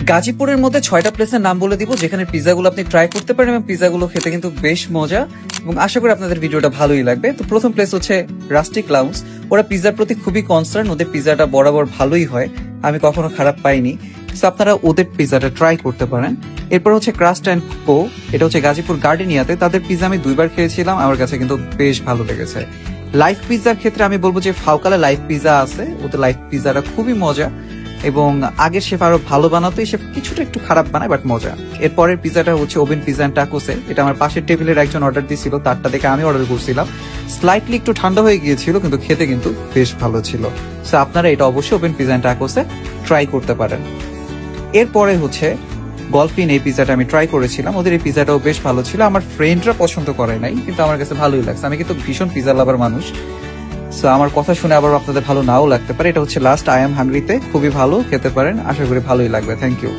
গাজীপুরের মধ্যে 6টা প্লেসের নাম বলে দিব যেখানে পিজাগুলো আপনি ট্রাই করতে পারেন এবং পিজাগুলো খেতে কিন্তু বেশ মজা এবং আশা করি আপনাদের ভিডিওটা ভালোই লাগবে। তো প্রথম প্লেস হচ্ছে রাস্টিক লাউঞ্জ। ওরা পিজার প্রতি খুবই কনসার্ন, ওদের পিজাটা বরাবর ভালোই হয়, আমি কখনো খারাপ পাইনি। তো আপনারা ওদের পিজাটা ট্রাই করতে পারেন। এরপর হচ্ছে ক্রাস্ট অ্যান্ড কো, এটা হচ্ছে গাজীপুর গার্ডেনিয়াতে। তাদের পিজা আমি 2বার খেয়েছিলাম, আমার কাছে কিন্তু বেশ ভালো লেগেছে। লাইফ পিজার ক্ষেত্রে আমি বলবো যে ফাউকালা লাইফ পিজা আছে, ওদের লাইফ পিজাটা খুবই মজা এবং আগের শেফ আরো ভালো বানাতো, এই শেফ কিছুটা একটু খারাপ বানায় বাট মজা। এরপরের পিজাটা হচ্ছে ওভেন পিজা এন্ড টাকোসে, এটা আমার পাশের টেবিলের একজন অর্ডার দিয়েছিল, তারটা দেখে আমি অর্ডার করছিলাম। স্লাইটলি একটু ঠান্ডা হয়ে গিয়েছিল কিন্তু খেতে কিন্তু বেশ ভালো ছিল। সো আপনারা এটা অবশ্যই ওভেন পিজা এন্ড টাকোসে ট্রাই করতে পারেন। এরপরে হচ্ছে গলফিন, এই পিজাটা আমি ট্রাই করেছিলাম, ওদের এই পিজাটাও বেশ ভালো ছিল। আমার ফ্রেন্ডরা পছন্দ করে নাই কিন্তু আমার কাছে ভালোই লাগছে, আমি কিন্তু ভীষণ পিজা লাভার মানুষ। সো আমার কথা শুনে আবার আপনাদের ভালো নাও লাগতে পারে। এটা হচ্ছে লাস্ট আই এম হাংরিতে, খুবই ভালো, খেতে পারেন, আশা করি ভালোই লাগবে। Thank you.